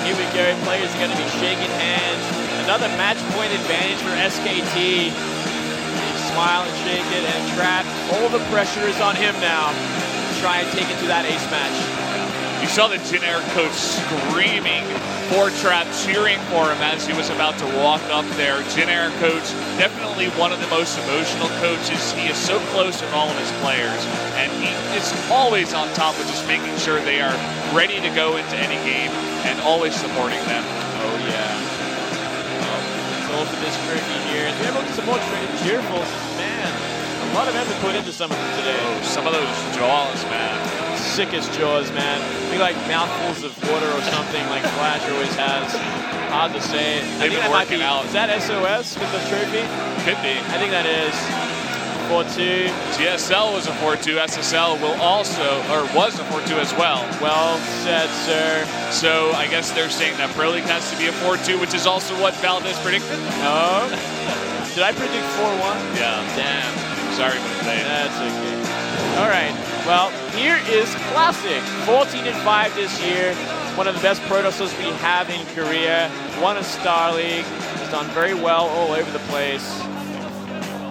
here we go. Players are going to be shaking hands. Another match point advantage for SKT. Smile and shake it, and Trap, all the pressure is on him now to try and take it to that ace match. You saw the Jin Air coach screaming for Trap, cheering for him as he was about to walk up there. Jin Air coach, definitely one of the most emotional coaches. He is so close with all of his players, and he is always on top of just making sure they are ready to go into any game and always supporting them. Oh yeah. All for this trophy here. And we have some more cheerfuls. Man, a lot of effort put into some of them today. Oh, some of those jaws, man. Sickest jaws, man. Be like mouthfuls of water or something like Flash always has. Hard to say. They've been working out. Is that SOS with the trophy? Could be. I think that is. 4-2. GSL was a 4-2. SSL will also, or was a 4-2 as well. Well said, sir. So I guess they're saying that Pro League has to be a 4-2, which is also what Valdez predicted. Oh. Did I predict 4-1? Yeah. Damn. Sorry about that. That's okay. All right. Well, here is Classic. 14-5 this year. One of the best Protostars we have in Korea. Won a Star League. Has done very well all over the place.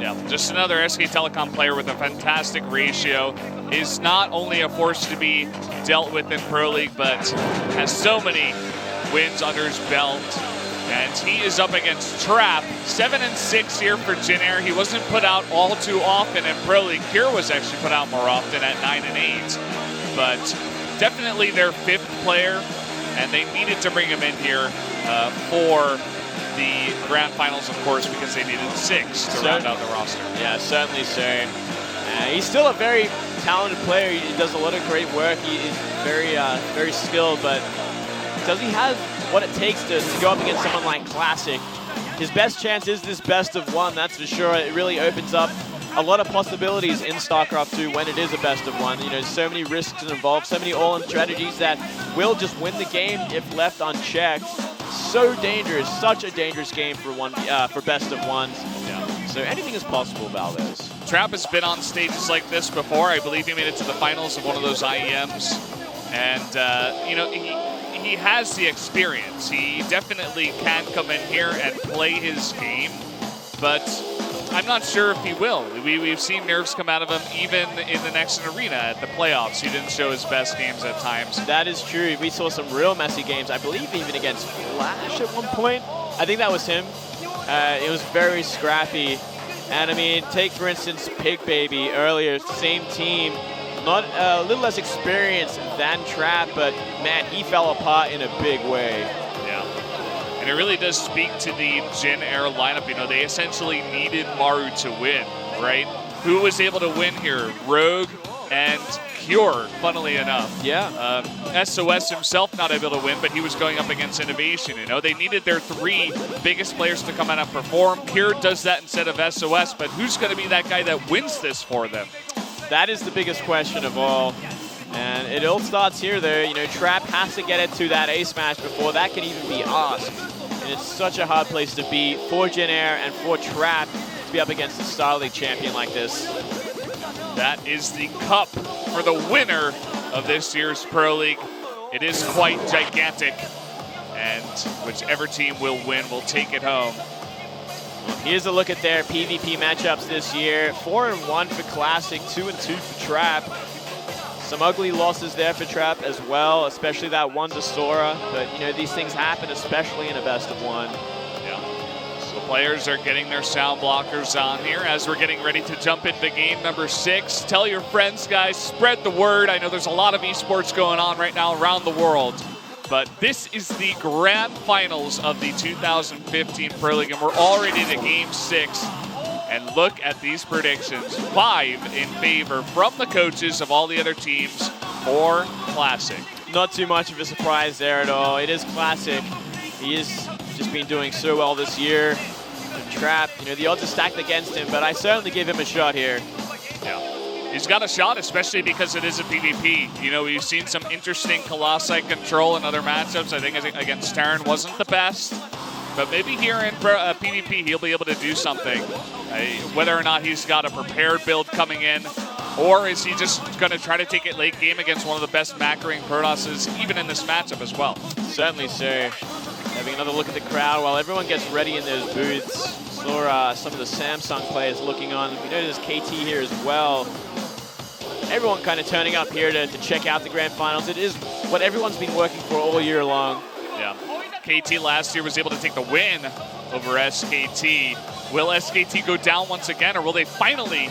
Yeah, just another SK Telecom player with a fantastic ratio. Is not only a force to be dealt with in Pro League, but has so many wins under his belt. And he is up against Trap. 7-6 here for Jin Air. He wasn't put out all too often in Pro League. Kira was actually put out more often at 9-8. But definitely their fifth player, and they needed to bring him in here for the grand finals, of course, because they needed 6 to round out the roster. Yeah, certainly so. He's still a very talented player. He does a lot of great work. He is very skilled, but does he have what it takes to go up against someone like Classic? His best chance is this best of one, that's for sure. It really opens up a lot of possibilities in StarCraft 2 when it is a best of one. You know, so many risks involved, so many all-in strategies that will just win the game if left unchecked. So dangerous, such a dangerous game for best of ones. Yeah. So anything is possible, Valdez. Trap has been on stages like this before. I believe he made it to the finals of one of those IEMs. And, you know, he has the experience. He definitely can come in here and play his game, but I'm not sure if he will. We've seen nerves come out of him even in the next arena at the playoffs. He didn't show his best games at times. That is true. We saw some real messy games. I believe even against Flash at one point. I think that was him. It was very scrappy. And I mean, take for instance Pig Baby earlier, same team. Not a little less experienced than Trap, but man, he fell apart in a big way. Yeah. And it really does speak to the Jin Air lineup. You know, they essentially needed Maru to win, right? Who was able to win here? Rogue and Cure, funnily enough. Yeah. SOS himself not able to win, but he was going up against Innovation. You know, they needed their 3 biggest players to come out and perform. Cure does that instead of SOS, but who's going to be that guy that wins this for them? That is the biggest question of all. And it all starts here, though. You know, Trap has to get it to that ace match before that can even be asked. And it's such a hard place to be for Jin Air and for Trap to be up against a Star League champion like this. That is the cup for the winner of this year's Pro League. It is quite gigantic, and whichever team will win will take it home. Here's a look at their PvP matchups this year. 4-1 for Classic, 2-2 for Trap. Some ugly losses there for Trap as well, especially that one to Sora. But, you know, these things happen, especially in a best of one. Yeah. So players are getting their sound blockers on here as we're getting ready to jump into game number 6. Tell your friends, guys. Spread the word. I know there's a lot of esports going on right now around the world. But this is the grand finals of the 2015 Pro League, and we're already to game 6. And look at these predictions. 5 in favor from the coaches of all the other teams for Classic. Not too much of a surprise there at all. It is Classic. He has just been doing so well this year. Trap, you know, the odds are stacked against him, but I certainly give him a shot here. Yeah. He's got a shot, especially because it is a PvP. You know, we've seen some interesting Colossi control in other matchups. I think against Terran wasn't the best. But maybe here in PvP, he'll be able to do something. Whether or not he's got a prepared build coming in, Or is he just going to try to take it late game against one of the best macroing Protosses, even in this matchup as well? Certainly, sir. Having another look at the crowd while everyone gets ready in those booths. Saw some of the Samsung players looking on. We know there's KT here as well. Everyone kind of turning up here to check out the grand finals. It is what everyone's been working for all year long. Yeah. KT last year was able to take the win over SKT. Will SKT go down once again, or will they finally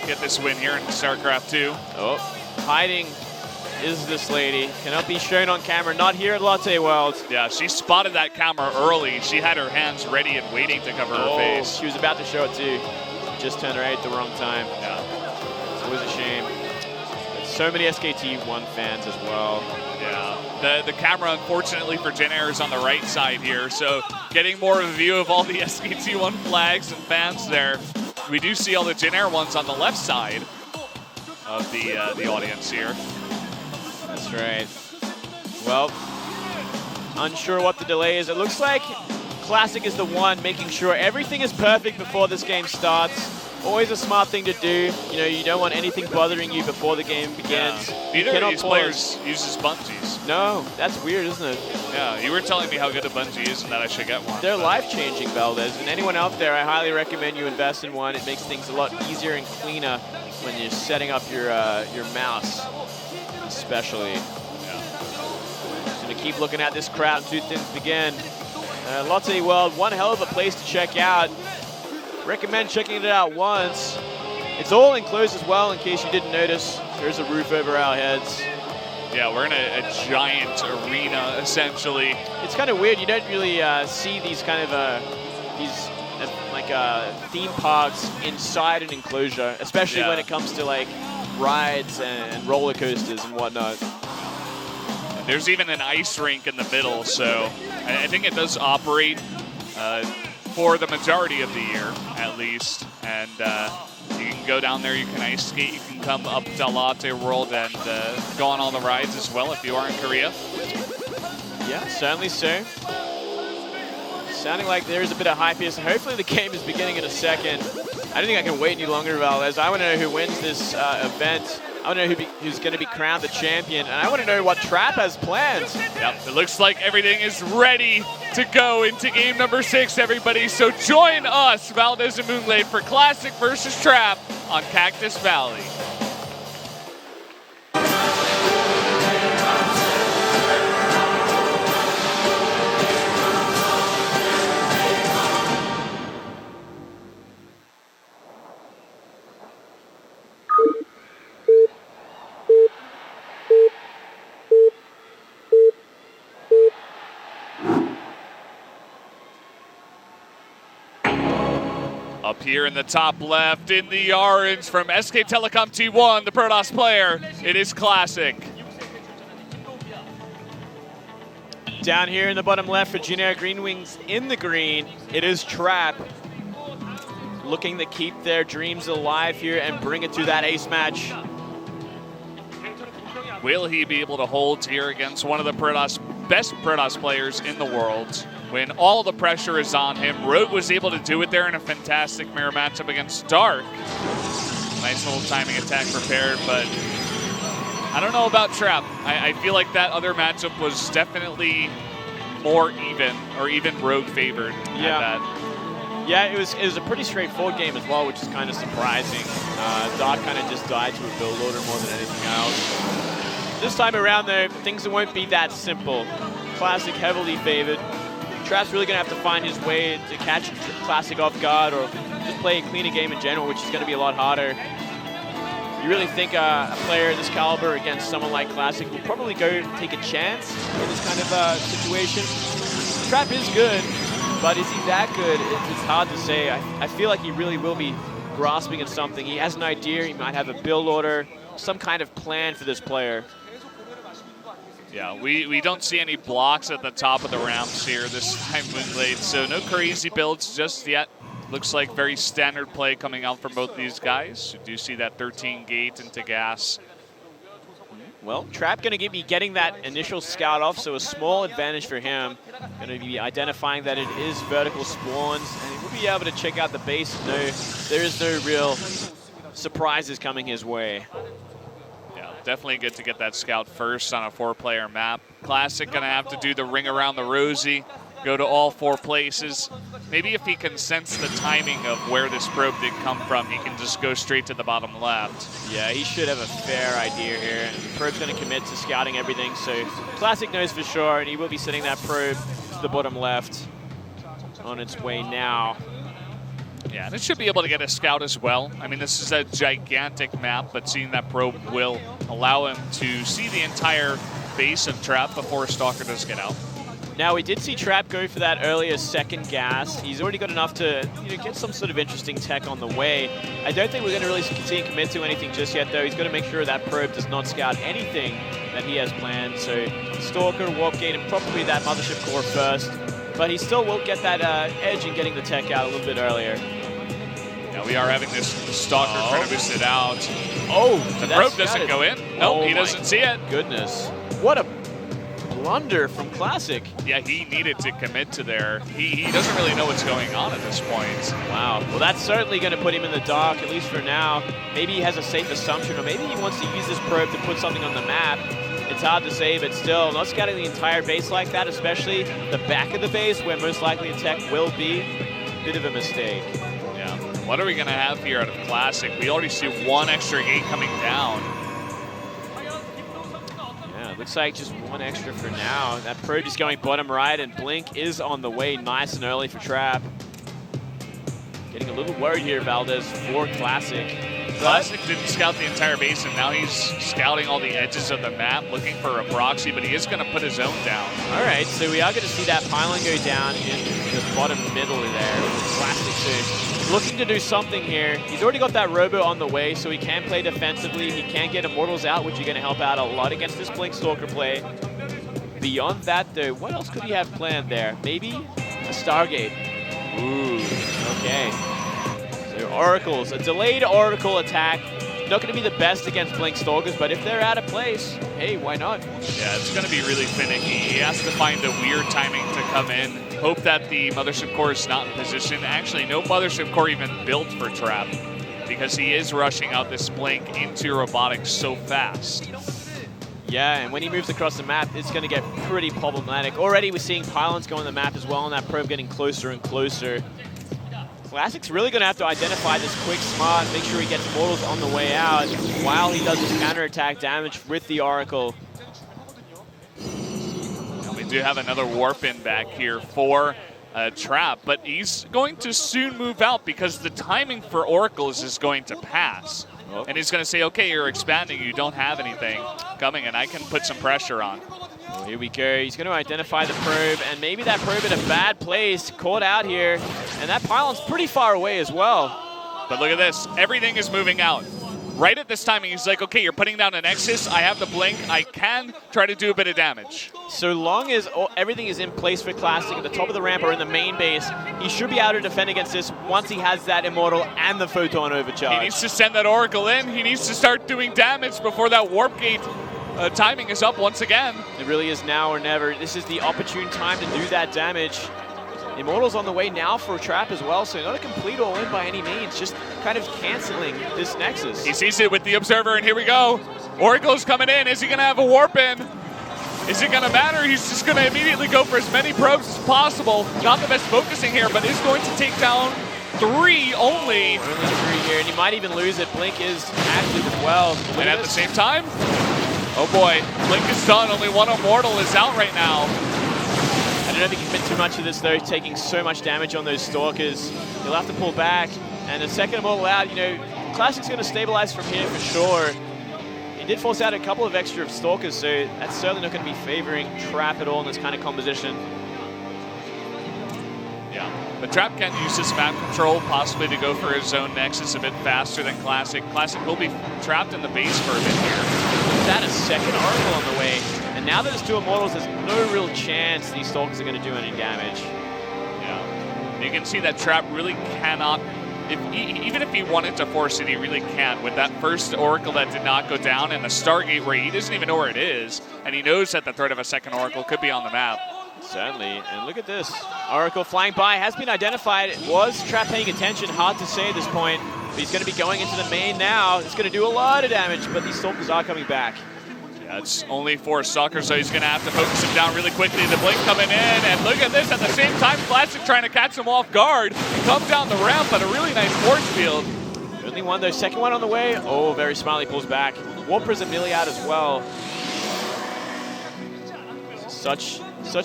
get this win here in StarCraft 2? Oh, hiding is this lady. Cannot be shown on camera, not here at Lotte World. Yeah, she spotted that camera early. She had her hands ready and waiting to cover her face. She was about to show it too. Just turned her head at the wrong time. Yeah. It's always a shame. But so many SKT1 fans as well. Yeah, the camera, unfortunately for Jin Air, is on the right side here, so getting more of a view of all the SKT1 flags and fans there. We do see all the Jin Air ones on the left side of the audience here. That's right. Well, unsure what the delay is. It looks like Classic is the one making sure everything is perfect before this game starts. Always a smart thing to do. You know, you don't want anything bothering you before the game begins. Yeah. Neither of these players uses bungees. No, that's weird, isn't it? Yeah, you were telling me how good a bungee is and that I should get one. They're life-changing, Valdez. And anyone out there, I highly recommend you invest in one. It makes things a lot easier and cleaner when you're setting up your mouse, especially. Yeah. Just gonna keep looking at this crowd. Two things begin. Lotte World, one hell of a place to check out. Recommend checking it out once. It's all enclosed as well, in case you didn't notice. There's a roof over our heads. Yeah, we're in a giant arena, essentially. It's kind of weird. You don't really see these kind of theme parks inside an enclosure, especially when it comes to like rides and roller coasters and whatnot. There's even an ice rink in the middle, so I think it does operate for the majority of the year, at least. And you can go down there, you can ice skate, you can come up to Lotte World and go on all the rides as well if you are in Korea. Yeah, certainly so. Sounding like there's a bit of hype here, so hopefully the game is beginning in a second. I don't think I can wait any longer, Valdez. I want to know who wins this event. I want to know who's going to be crowned the champion, and I want to know what Trap has planned. Yep, it looks like everything is ready to go into game number 6, everybody. So join us, Valdez and Moonglade, for Classic versus Trap on Cactus Valley. Up here in the top left, in the orange, from SK Telecom T1, the Protoss player, it is Classic. Down here in the bottom left for Jin Air Green Wings in the green, it is Trap. Looking to keep their dreams alive here and bring it to that ace match. Will he be able to hold here against one of the best Protoss players in the world when all the pressure is on him? Rogue was able to do it there in a fantastic mirror matchup against Dark. Nice little timing attack prepared, but I don't know about Trap. I feel like that other matchup was definitely more even, or even Rogue favored at that. Yeah, it was a pretty straightforward game as well, which is kind of surprising. Dark kind of just died to a build order more than anything else. This time around, though, things won't be that simple. Classic heavily favored. Trap's really going to have to find his way to catch Classic off guard or just play a cleaner game in general, which is going to be a lot harder. You really think a player this caliber against someone like Classic will probably go take a chance in this kind of situation? Trap is good, but is he that good? It's hard to say. I feel like he really will be grasping at something. He has an idea. He might have a build order, some kind of plan for this player. Yeah, we don't see any blocks at the top of the ramps here this time, Moonglade, so no crazy builds just yet. Looks like very standard play coming out from both these guys. You do see that 13 gate into gas. Well, Trap going to be getting that initial scout off, so a small advantage for him. Going to be identifying that it is vertical spawns, and he will be able to check out the base. No, there is no real surprises coming his way. Yeah, definitely good to get that scout first on a 4-player map. Classic gonna have to do the ring around the rosy, go to all 4 places. Maybe if he can sense the timing of where this probe did come from, he can just go straight to the bottom left. Yeah, he should have a fair idea here. The probe's going to commit to scouting everything, so Classic knows for sure, and he will be sending that probe to the bottom left on its way now. Yeah, and it should be able to get a scout as well. I mean, this is a gigantic map, but seeing that probe will allow him to see the entire base of Trap before Stalker does get out. Now, we did see Trap go for that earlier second gas. He's already got enough to get some sort of interesting tech on the way. I don't think we're going to really see him commit to anything just yet, though. He's got to make sure that probe does not scout anything that he has planned. So Stalker, Warp Gate, and probably that Mothership Core first. But he still will get that edge in getting the tech out a little bit earlier. Now we are having this Stalker trying to boost it out. Oh, the probe doesn't go in. Nope, he doesn't see it. Goodness. What a blunder from Classic. Yeah, he needed to commit to there. He doesn't really know what's going on at this point. Wow. Well, that's certainly going to put him in the dark, at least for now. Maybe he has a safe assumption, or maybe he wants to use this probe to put something on the map. It's hard to say, but still, not scouting the entire base like that, especially the back of the base, where most likely a tech will be, bit of a mistake. Yeah. What are we going to have here out of Classic? We already see 1 extra gate coming down. Looks like just 1 extra for now. That probe is going bottom right, and Blink is on the way nice and early for Trap. Getting a little worried here, Valdez, for Classic. Classic didn't scout the entire base, and now he's scouting all the edges of the map, looking for a proxy, but he is going to put his own down. All right, so we are going to see that pylon go down in the bottom middle there. Classic soon. Looking to do something here. He's already got that Robo on the way, so he can play defensively. He can get Immortals out, which is going to help out a lot against this Blink Stalker play. Beyond that, though, what else could he have planned there? Maybe a Stargate. Ooh, okay. So Oracles, a delayed Oracle attack. Not going to be the best against Blink Stalkers, but if they're out of place, hey, why not? Yeah, it's going to be really finicky. He has to find a weird timing to come in. Hope that the Mothership Core is not in position. Actually, no Mothership Core even built for Trap, because he is rushing out this Blink into robotics so fast. Yeah, and when he moves across the map, it's going to get pretty problematic. Already we're seeing pylons go on the map as well, and that probe getting closer and closer. Classic's really going to have to identify this quick, smart, make sure he gets Immortals on the way out while he does his counterattack damage with the Oracle. And we do have another warp in back here for Trap, but he's going to soon move out because the timing for Oracles is going to pass. Oh. And he's going to say, okay, you're expanding, you don't have anything coming, and I can put some pressure on. Well, here we go. He's going to identify the probe, and maybe that probe in a bad place, caught out here, and that pylon's pretty far away as well. But look at this. Everything is moving out. Right at this timing, he's like, okay, you're putting down a Nexus. I have the Blink. I can try to do a bit of damage. So long as everything is in place for Classic at the top of the ramp or in the main base, he should be able to defend against this once he has that Immortal and the Photon overcharge. He needs to send that Oracle in. He needs to start doing damage before that Warp Gate timing is up once again. It really is now or never. This is the opportune time to do that damage. Immortal's on the way now for a Trap as well, so not a complete all-in by any means, just kind of canceling this Nexus. He sees it with the Observer, and here we go. Oracle's coming in. Is he going to have a warp in? Is it going to matter? He's just going to immediately go for as many probes as possible. Not the best focusing here, but is going to take down 3 only. Only 3 here, and he might even lose it. Blink is active as well. And at the same time, oh boy, Blink is done. Only 1 Immortal is out right now. I don't know if he can fit too much of this though, taking so much damage on those Stalkers. He'll have to pull back, and the second Immortal out, you know, Classic's going to stabilize from here for sure. He did force out a couple of extra Stalkers, so that's certainly not going to be favoring Trap at all in this kind of composition. Yeah, but Trap can use his map control possibly to go for his own Nexus a bit faster than Classic. Classic will be trapped in the base for a bit here. Is that a second Oracle on the way? And now that there's 2 Immortals, there's no real chance these Stalkers are going to do any damage. Yeah, you can see that Trap really cannot, even if he wanted to force it, he really can't. With that first Oracle that did not go down and the Stargate where he doesn't even know where it is, and he knows that the threat of a second Oracle could be on the map. Certainly, and look at this. Oracle flying by, has been identified. Was Trap paying attention? Hard to say at this point. But he's going to be going into the main now. It's going to do a lot of damage, but these Stalkers are coming back. Yeah, it's only 4 Stalkers, so he's going to have to focus him down really quickly. The blink coming in, and look at this. At the same time, Classic trying to catch him off guard. He comes down the ramp at a really nice force field. Only one, though. Second one on the way. Oh, very smartly pulls back. War Prism nearly out as well. Such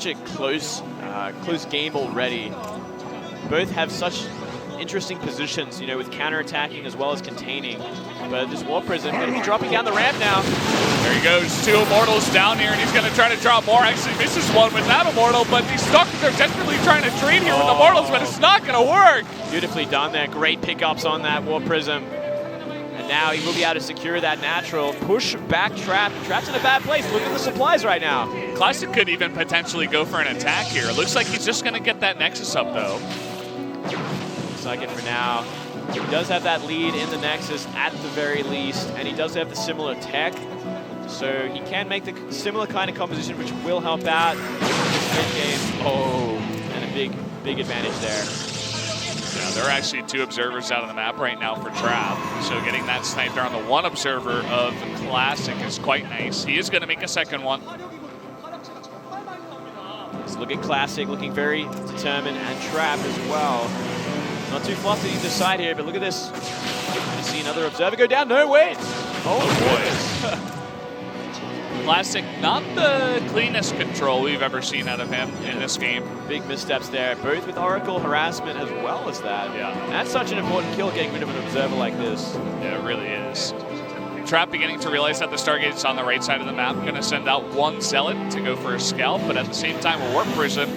a close game already. Both have such interesting positions, you know, with counter-attacking as well as containing. But this War Prism going to be dropping down the ramp now. There he goes, 2 Immortals down here, and he's going to try to drop more. Actually misses one with that Immortal, but these Stalkers are desperately trying to trade here with Immortals, but it's not going to work. Beautifully done there. Great pickups on that War Prism. And now he will be able to secure that natural. Push back Trap. Trap's in a bad place. Look at the supplies right now. Classic could even potentially go for an attack here. It looks like he's just going to get that Nexus up, though. Looks like it for now. He does have that lead in the Nexus at the very least, and he does have the similar tech. So he can make the similar kind of composition, which will help out in this game. Oh, and a big advantage there. Yeah, there are actually 2 observers out on the map right now for Trap. So getting that sniped there on the 1 observer of Classic is quite nice. He is going to make a second one. Let's look at Classic, looking very determined, and Trap as well. Not too fluffy either side here, but look at this. You see another observer go down. No, wait. Oh, boy. Classic, not the cleanest control we've ever seen out of him in this game. Big missteps there, both with Oracle harassment as well as that. Yeah. That's such an important kill, getting rid of an observer like this. Yeah, it really is. Trap beginning to realize that the Stargate's on the right side of the map. Going to send out 1 Zealot to go for a scalp, but at the same time, a Warp Prism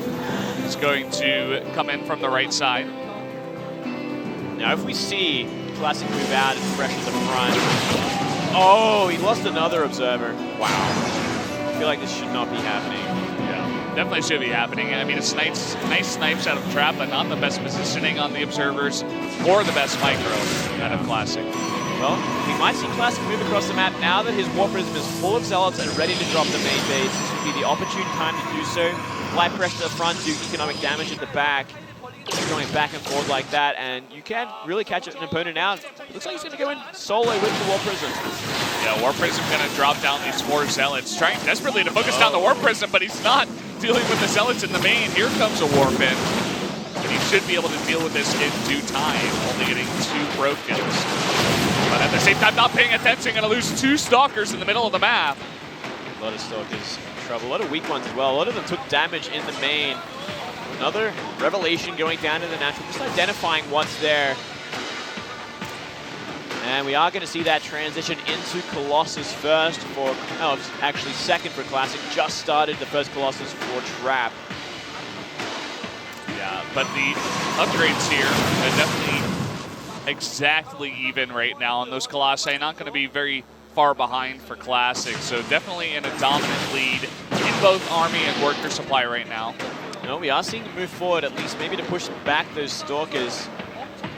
is going to come in from the right side. Now, if we see Classic move out and pressure the front. Oh, he lost another observer. Wow. I feel like this should not be happening. Yeah, definitely should be happening. I mean, it's nice snipes out of Trap, but not the best positioning on the observers or the best micro out of Classic. Well, we might see Classic move across the map now that his War Prism is full of Zealots and ready to drop the main base. This would be the opportune time to do so. Light pressure to the front, do economic damage at the back. Going back and forth like that, and you can really catch an opponent out. It looks like he's going to go in solo with the War Prism. Yeah, War Prism going to drop down these 4 Zealots, trying desperately to focus down the War Prism, but he's not dealing with the Zealots in the main. Here comes a Warp in. And he should be able to deal with this in due time, only getting 2 pro kills. But at the same time, not paying attention, going to lose 2 Stalkers in the middle of the map. A lot of Stalkers in trouble, a lot of weak ones as well. A lot of them took damage in the main. Another Revelation going down in the natural, just identifying what's there. And we are going to see that transition into Colossus first for, actually second for Classic. Just started the first Colossus for Trap. Yeah, but the upgrades here are definitely exactly even right now. And those Colossi not going to be very far behind for Classic. So definitely in a dominant lead in both Army and Worker Supply right now. No, we are seeing them move forward, at least maybe to push back those Stalkers.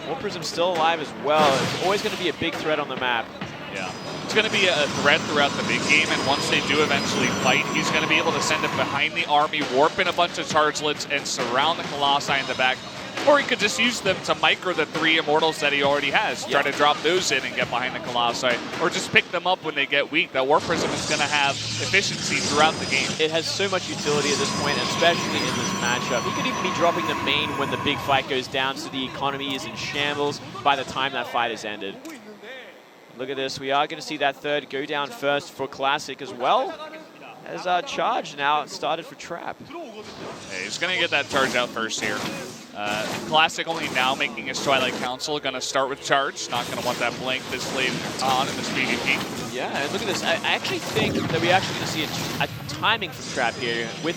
War Prism's still alive as well. It's always going to be a big threat on the map. Yeah, it's going to be a threat throughout the big game, and once they do eventually fight, he's going to be able to send it behind the Army, warp in a bunch of Chargelets, and surround the Colossi in the back. Or he could just use them to micro the 3 Immortals that he already has. Try to drop those in and get behind the Colossi. Or just pick them up when they get weak. That War Prism is going to have efficiency throughout the game. It has so much utility at this point, especially in this matchup. He could even be dropping the main when the big fight goes down, so the economy is in shambles by the time that fight is ended. Look at this. We are going to see that third go down first for Classic as well. As our charge now started for Trap. Hey, he's going to get that charge out first here. Classic only now making his Twilight Council. Going to start with charge. Not going to want that blink this late on in this PvP. Yeah, and look at this. I actually think that we're actually going to see a timing from Trap here with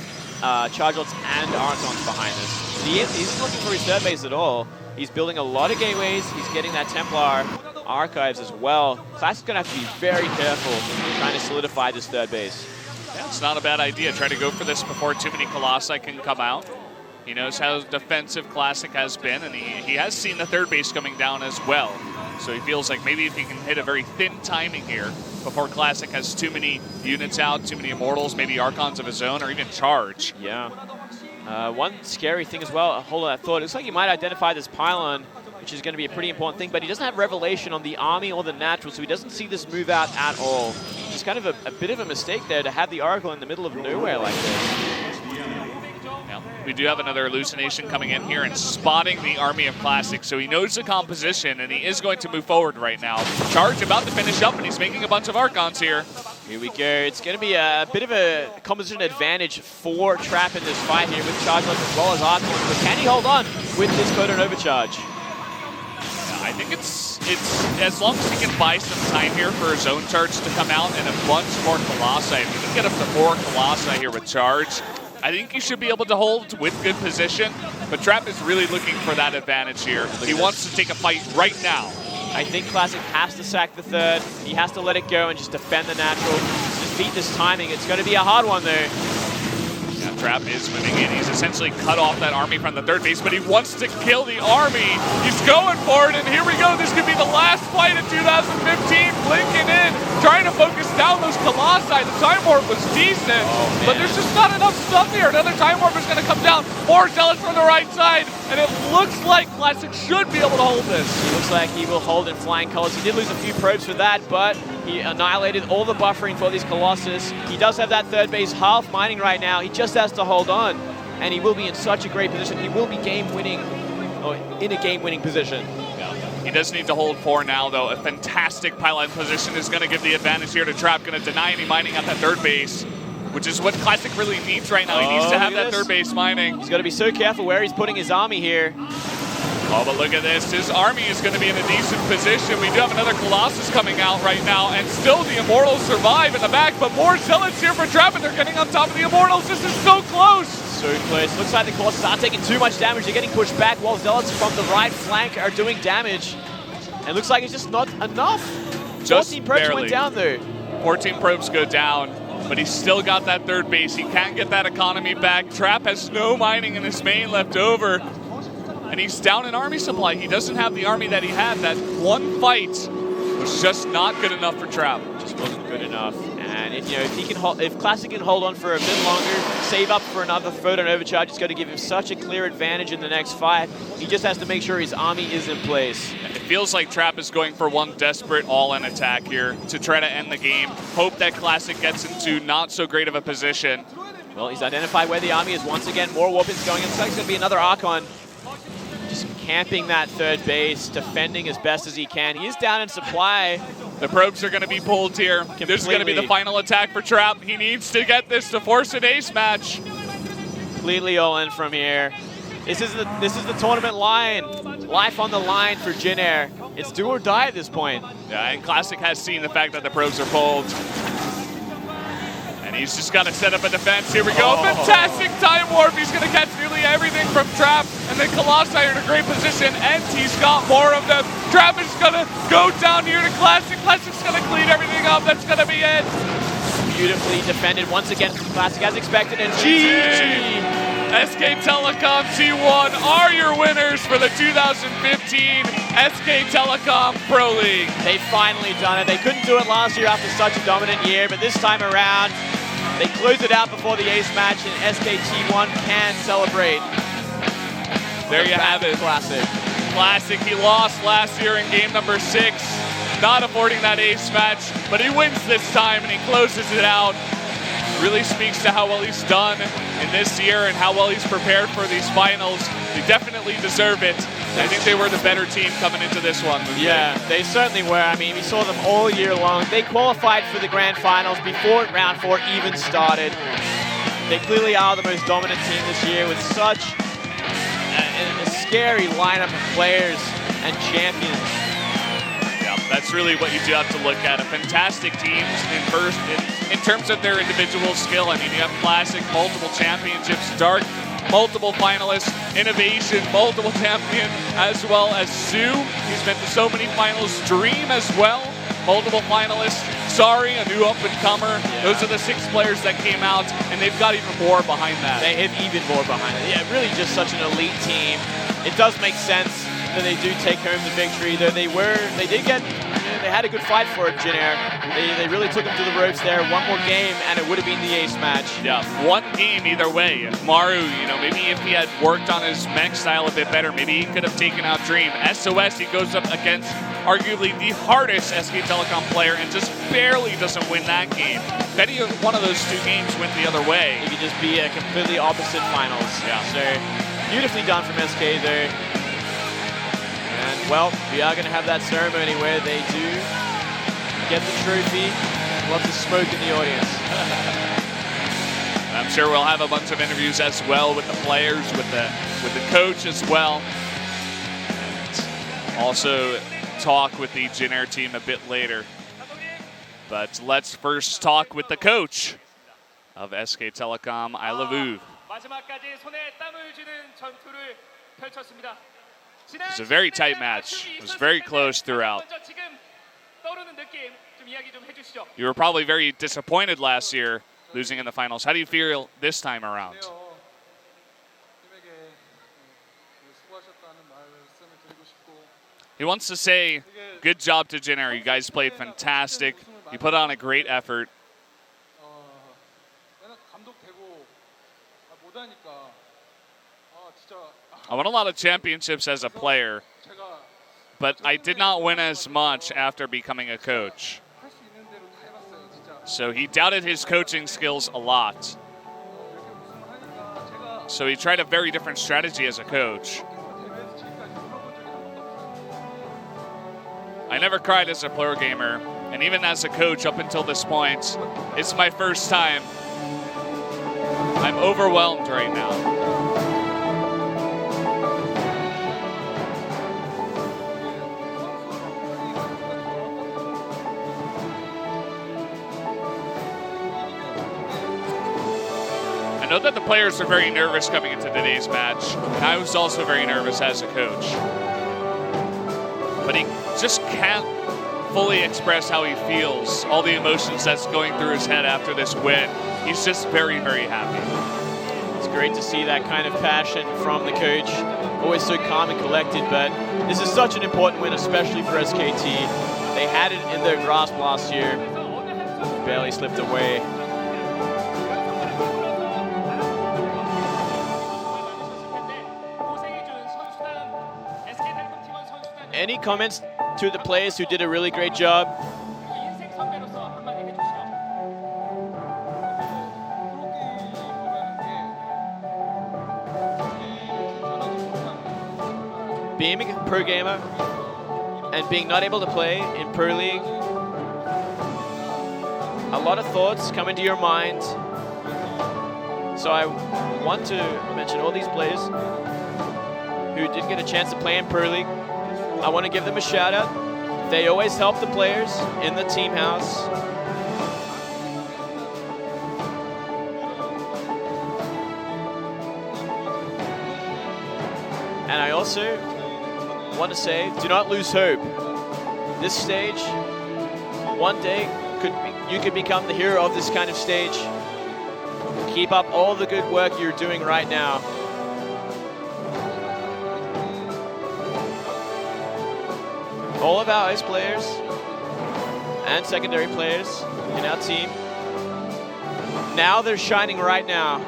Chargelets and Archons behind this. He isn't looking for his third base at all. He's building a lot of gateways. He's getting that Templar archives as well. Classic's going to have to be very careful trying to solidify this third base. Yeah, it's not a bad idea. Try to go for this before too many Colossi can come out. He knows how defensive Classic has been, and he has seen the third base coming down as well. So he feels like maybe if he can hit a very thin timing here before Classic has too many units out, too many Immortals, maybe Archons of his own, or even charge. Yeah. One scary thing as well, hold on that thought. It looks like you might identify this pylon which is going to be a pretty important thing, but he doesn't have Revelation on the Army or the Natural, so he doesn't see this move out at all. It's kind of a bit of a mistake there to have the Oracle in the middle of nowhere like this. Yeah, we do have another hallucination coming in here and spotting the Army of Classic, so he knows the composition, and he is going to move forward right now. Charge about to finish up, and he's making a bunch of Archons here. Here we go. It's going to be a bit of a composition advantage for Trap in this fight here with Charge left as well as Archons, but can he hold on with this Photon Overcharge? I think it's as long as he can buy some time here for his own charge to come out and a bunch more Colossi. If he can get up to 4 Colossi here with Charge, I think he should be able to hold with good position, but Trap is really looking for that advantage here. He wants to take a fight right now. I think Classic has to sack the third. He has to let it go and just defend the Natural. Just beat this timing. It's going to be a hard one, though. Yeah, Trap is moving in. He's essentially cut off that army from the third base, but he wants to kill the army. He's going for it, and here we go. This could be the last fight of 2015. Blinking in, trying to focus down those Colossi. The Time Warp was decent, but there's just not enough stuff here. Another Time Warp is going to come down. More Zealots from the right side, and it looks like Classic should be able to hold this. He looks like he will hold in flying colors. He did lose a few probes for that, but he annihilated all the buffering for these Colossus. He does have that third base half mining right now. He just has to hold on, and he will be in such a great position. He will be game-winning, or in a game-winning position. Yeah. He does need to hold 4 now, though. A fantastic pylon position is going to give the advantage here to Trap. Going to deny any mining at that third base, which is what Classic really needs right now. He needs to have that third base mining. He's got to be so careful where he's putting his army here. Oh, but look at this. His army is going to be in a decent position. We do have another Colossus coming out right now, and still the Immortals survive in the back, but more Zealots here for Trap, and they're getting on top of the Immortals. This is so close. So close. Looks like the Colossus are taking too much damage. They're getting pushed back while Zealots from the right flank are doing damage. And looks like it's just not enough. Just 14 probes barely. went down, though. 14 probes go down, but he's still got that third base. He can't get that economy back. Trap has no mining in his main left over. And he's down in army supply. He doesn't have the army that he had. That one fight was just not good enough for Trap. Just wasn't good enough. And if Classic can hold on for a bit longer, save up for another Photon Overcharge, it's going to give him such a clear advantage in the next fight. He just has to make sure his army is in place. It feels like Trap is going for one desperate all-in attack here to try to end the game. Hope that Classic gets into not so great of a position. Well, he's identified where the army is once again. More Warpins going in. It's going to be another Archon. Just camping that third base, defending as best as he can. He is down in supply. The probes are going to be pulled here. This is going to be the final attack for Trap. He needs to get this to force an ace match. Completely all in from here. This is the tournament line. Life on the line for Jin Air. It's do or die at this point. Yeah, and Classic has seen the fact that the probes are pulled. And he's just got to set up a defense. Here we go. Fantastic Time Warp. He's going to catch nearly everything from Trap. And then Colossi are in a great position. And he's got more of them. Trap is going to go down here to Classic. Classic's going to clean everything up. That's going to be it. Beautifully defended once again from Classic as expected. And GG! SK Telecom T1 are your winners for the 2015 SK Telecom Pro League. They've finally done it. They couldn't do it last year after such a dominant year, but this time around, they closed it out before the ace match, and SK T1 can celebrate. There you have it. Classic, he lost last year in game number 6, not affording that ace match, but he wins this time and he closes it out. Really speaks to how well he's done in this year and how well he's prepared for these finals. They definitely deserve it. I think they were the better team coming into this one. Yeah, they certainly were. I mean, we saw them all year long. They qualified for the grand finals before round 4 even started. They clearly are the most dominant team this year with such a scary lineup of players and champions. Yeah, that's really what you do have to look at. A fantastic teams in terms of their individual skill. I mean, you have Classic, multiple championships, Dark, multiple finalists, Innovation, multiple champion, as well as Sue. He's been to so many finals. Dream as well, multiple finalists. Sorry, a new up-and-comer. Yeah. Those are the 6 players that came out, and they've got even more behind that. They have even more behind it. Yeah, really just such an elite team. It does make sense that they do take home the victory, though they did get they had a good fight for it, Jin Air. They really took him to the ropes there. One more game, and it would have been the ace match. Yeah, one game either way. If Maru, maybe if he had worked on his mech style a bit better, maybe he could have taken out Dream. SOS, he goes up against arguably the hardest SK Telecom player and just barely doesn't win that game. If any one of those two games went the other way, it could just be a completely opposite finals. Yeah. So beautifully done from SK there. And well, we are going to have that ceremony where they do get the trophy. Lots of smoke in the audience. I'm sure we'll have a bunch of interviews as well with the players, with the coach as well. And also talk with the Jin Air team a bit later. But let's first talk with the coach of SK Telecom, I Love U. It was a very tight match. It was very close throughout. You were probably very disappointed last year losing in the finals. How do you feel this time around? He wants to say, good job to Jin Air. You guys played fantastic. You put on a great effort. I won a lot of championships as a player, but I did not win as much after becoming a coach. So he doubted his coaching skills a lot. So he tried a very different strategy as a coach. I never cried as a pro gamer, and even as a coach up until this point, it's my first time. I'm overwhelmed right now. I know that the players are very nervous coming into today's match, and I was also very nervous as a coach. But he just can't fully express how he feels, all the emotions that's going through his head after this win. He's just very, very happy. It's great to see that kind of passion from the coach. Always so calm and collected, but this is such an important win, especially for SKT. They had it in their grasp last year. Barely slipped away. Any comments to the players who did a really great job? Being a pro gamer and being not able to play in Pro League, a lot of thoughts come into your mind. So I want to mention all these players who didn't get a chance to play in Pro League. I want to give them a shout out. They always help the players in the team house. And I also want to say, do not lose hope. This stage, one day, you could become the hero of this kind of stage. Keep up all the good work you're doing right now. All of our ace players and secondary players in our team, now they're shining right now.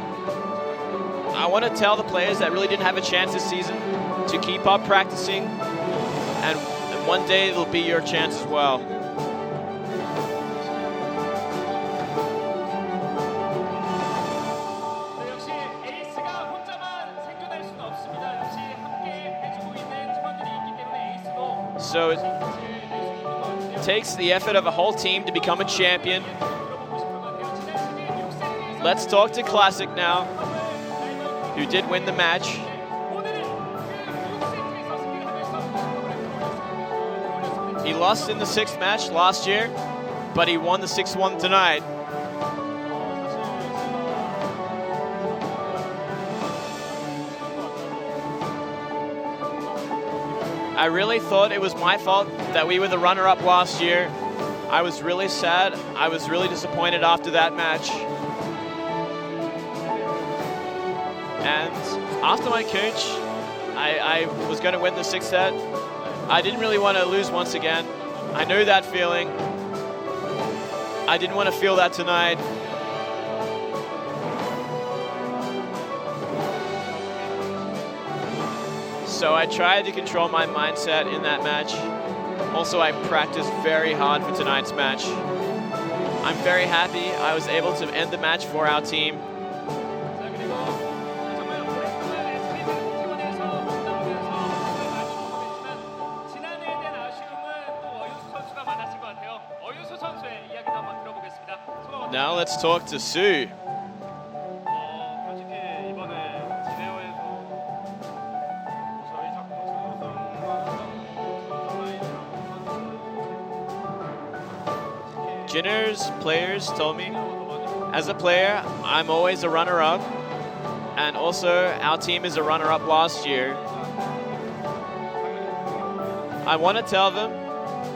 I want to tell the players that really didn't have a chance this season to keep up practicing, and one day it'll be your chance as well. So it takes the effort of a whole team to become a champion. Let's talk to Classic now, who did win the match. He lost in the 6th match last year, but he won the 6th one tonight. I really thought it was my fault that we were the runner-up last year. I was really sad. I was really disappointed after that match. And after my coach, I was going to win the 6th set. I didn't really want to lose once again. I know that feeling. I didn't want to feel that tonight. So I tried to control my mindset in that match. Also, I practiced very hard for tonight's match. I'm very happy I was able to end the match for our team. Now let's talk to Sue. Jinner's players told me, as a player, I'm always a runner-up, and also our team is a runner-up last year. I want to tell them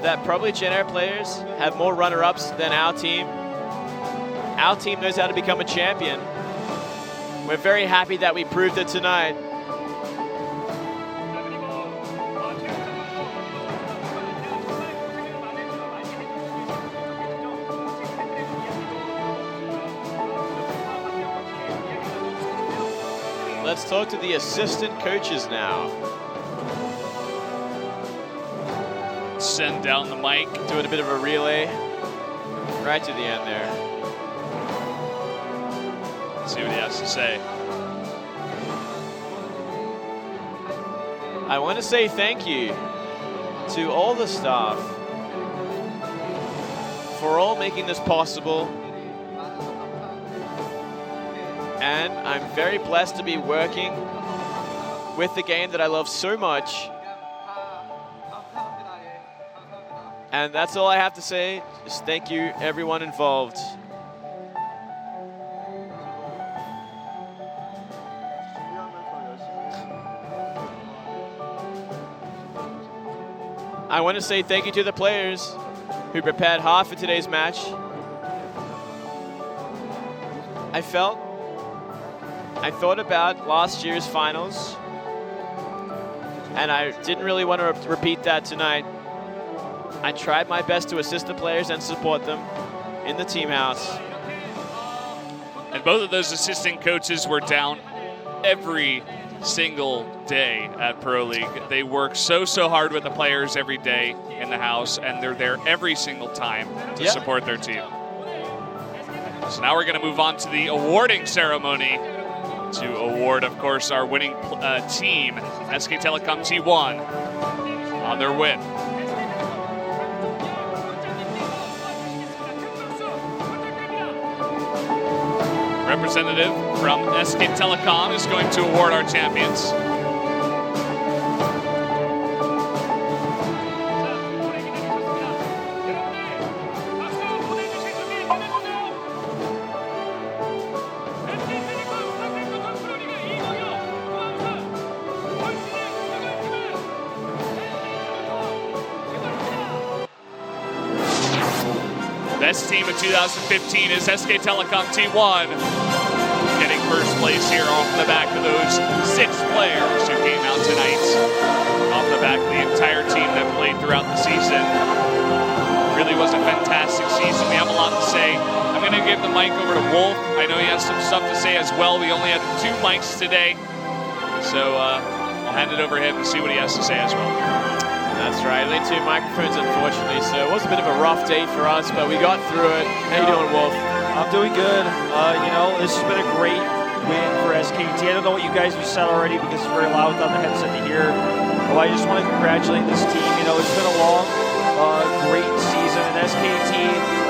that probably Jinner players have more runner-ups than our team. Our team knows how to become a champion. We're very happy that we proved it tonight. Let's talk to the assistant coaches now. Send down the mic. Doing a bit of a relay right to the end there. Let's see what he has to say. I want to say thank you to all the staff for all making this possible. And I'm very blessed to be working with the game that I love so much. And that's all I have to say. Just thank you, everyone involved. I want to say thank you to the players who prepared hard for today's match. I thought about last year's finals, and I didn't really want to repeat that tonight. I tried my best to assist the players and support them in the team house. And both of those assistant coaches were down every single day at Pro League. They work so hard with the players every day in the house, and they're there every single time to support their team. So now we're going to move on to the awarding ceremony to award, of course, our winning team, SK Telecom T1, on their win. Representative from SK Telecom is going to award our champions. Best team of 2015 is SK Telecom T1, getting first place here off the back of those 6 players who came out tonight. Off the back of the entire team that played throughout the season. Really was a fantastic season. We have a lot to say. I'm going to give the mic over to Wolf. I know he has some stuff to say as well. We only had 2 mics today, so I'll hand it over to him to see what he has to say as well. That's right, only 2 microphones, unfortunately, so it was a bit of a rough day for us, but we got through it. How you doing, Wolf? I'm doing good. You know, this has been a great win for SKT. I don't know what you guys have said already because it's very loud without the headset to hear. But I just want to congratulate this team. You know, it's been a long, great season, and SKT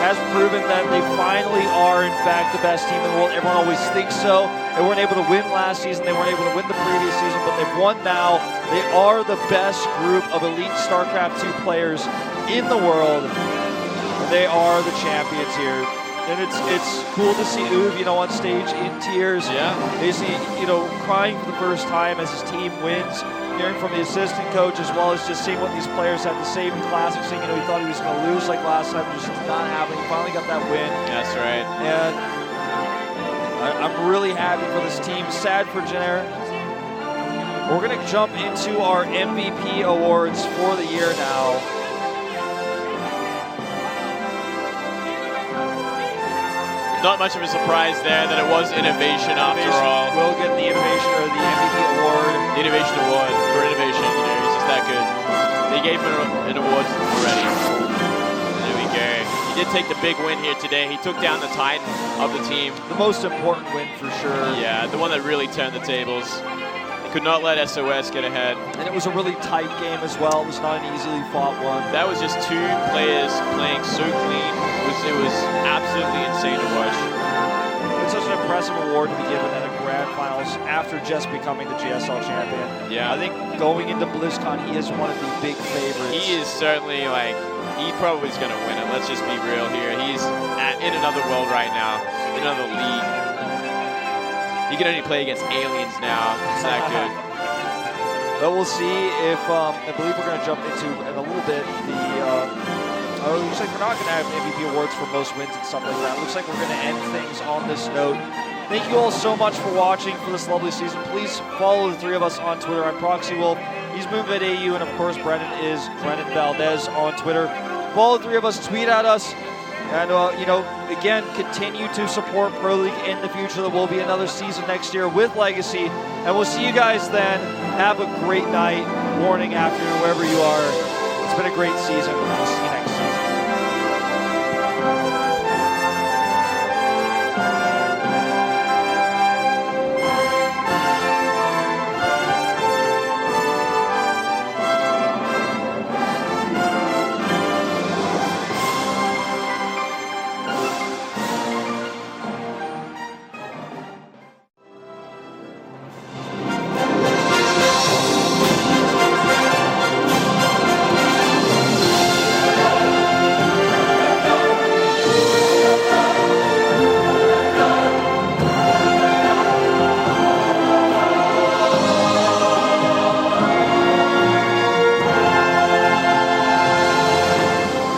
has proven that they finally are, in fact, the best team in the world. Everyone always thinks so. They weren't able to win last season. They weren't able to win the previous season, but they've won now. They are the best group of elite Starcraft 2 players in the world. They are the champions here. And it's cool to see Uwe, you know, on stage in tears. Yeah. Basically, you know, crying for the first time as his team wins. Hearing from the assistant coach, as well as just seeing what these players had to say in Classic, saying, you know, he thought he was going to lose like last time, just not happening. He finally got that win. That's right. And I'm really happy for this team. Sad for Jenner. We're going to jump into our MVP awards for the year now. not much of a surprise there that it was innovation after all. Will get the innovation or the MVP award. The innovation award for innovation. He's just that good. They gave him an award already. There we go. He did take the big win here today. He took down the Titan of the team. The most important win for sure. Yeah, the one that really turned the tables. Could not let SOS get ahead. And it was a really tight game as well. It was not an easily fought one. That was just two players playing so clean. It was absolutely insane to watch. It's such an impressive award to be given at a grand finals after just becoming the GSL champion. Yeah. I think going into BlizzCon, he is one of the big favorites. He is certainly like, he probably is going to win it. Let's just be real here. He's in another world right now, in another league. He can only play against aliens now. It's that good. But we'll see if, I believe we're going to jump into, in a little bit, it looks like we're not going to have MVP awards for most wins and stuff like that. It looks like we're going to end things on this note. Thank you all so much for watching for this lovely season. Please follow the three of us on Twitter. I'm ProxyWolf. He's MoonVidAU, and of course, Brennan is Brennan Valdez on Twitter. Follow the three of us, tweet at us. And, again, continue to support Pro League in the future. There will be another season next year with Legacy. And we'll see you guys then. Have a great night, morning, afternoon, wherever you are. It's been a great season. We'll see you